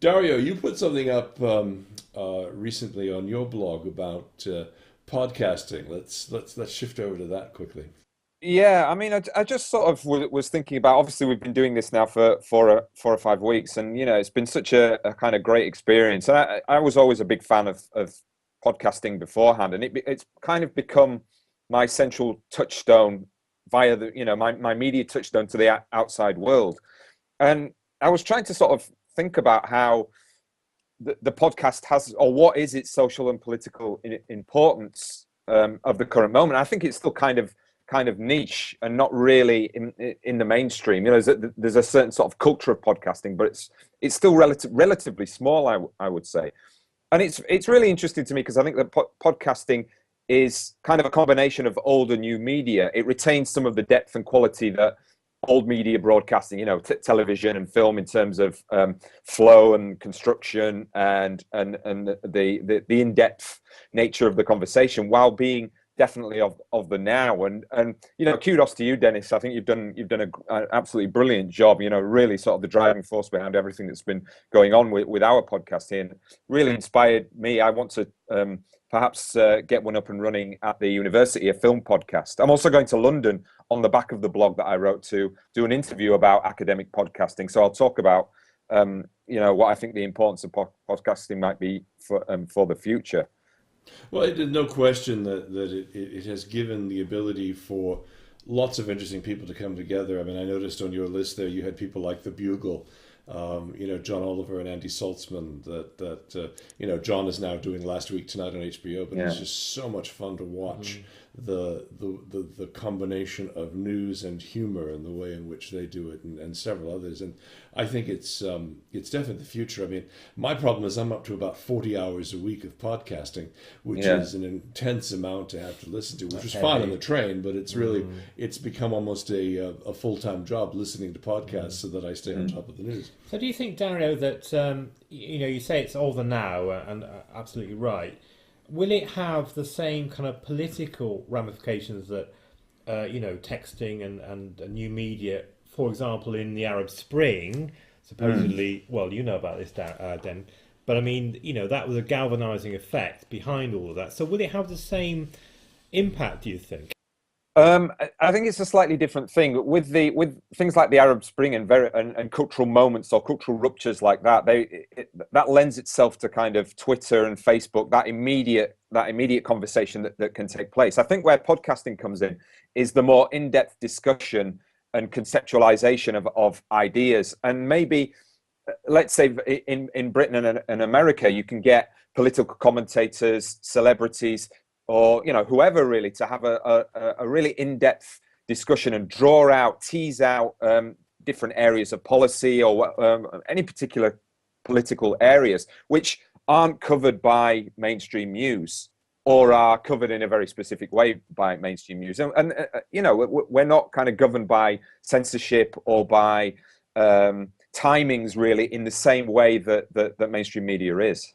Dario, you put something up recently on your blog about podcasting. Let's shift over to that quickly. Yeah, I mean, I just sort of was thinking about. Obviously, we've been doing this now for 4 or 5 weeks, and it's been such a kind of great experience. And I was always a big fan of podcasting beforehand, and it's kind of become my central touchstone via my media touchstone to the outside world. And I was trying to sort of think about how the podcast has, or what is its social and political importance of the current moment. I think it's still kind of niche and not really in the mainstream. There's a certain sort of culture of podcasting, but it's still relatively small, I would say. And it's really interesting to me because I think that podcasting is kind of a combination of old and new media. It retains some of the depth and quality that old media broadcasting, television and film, in terms of flow and construction and the in-depth nature of the conversation, while being definitely of the now. And kudos to you, Dennis. I think you've done an absolutely brilliant job. Really sort of the driving force behind everything that's been going on with our podcast here, and really inspired me. I want to perhaps get one up and running at the University, a film podcast. I'm also going to London on the back of the blog that I wrote to do an interview about academic podcasting. So I'll talk about what I think the importance of podcasting might be for the future. Well, no question that it has given the ability for lots of interesting people to come together. I mean, I noticed on your list there you had people like The Bugle, John Oliver and Andy Saltzman. John is now doing Last Week Tonight on HBO, but Yeah. it's just so much fun to watch the combination of news and humor and the way in which they do it, and several others. And I think it's definitely the future. I mean, my problem is I'm up to about 40 hours a week of podcasting, which Yeah. is an intense amount to have to listen to, which That's was fine on heavy. the train, but it's become almost a full-time job listening to podcasts so that I stay on top of the news. So do you think, Dario, that you say it's over now, and absolutely right. Will it have the same kind of political ramifications that texting and new media, for example, in the Arab Spring, supposedly? Well, you know about this, Den. But I mean, that was a galvanizing effect behind all of that. So will it have the same impact, do you think? I think it's a slightly different thing with things like the Arab Spring and cultural moments or cultural ruptures like that. That lends itself to kind of Twitter and Facebook, that immediate conversation that can take place. I think where podcasting comes in is the more in-depth discussion and conceptualization of ideas. And maybe, let's say in Britain and America, you can get political commentators, celebrities, or whoever, really, to have a really in-depth discussion and tease out different areas of policy or any particular political areas which aren't covered by mainstream news, or are covered in a very specific way by mainstream news. And we're not kind of governed by censorship or by timings, really, in the same way that mainstream media is.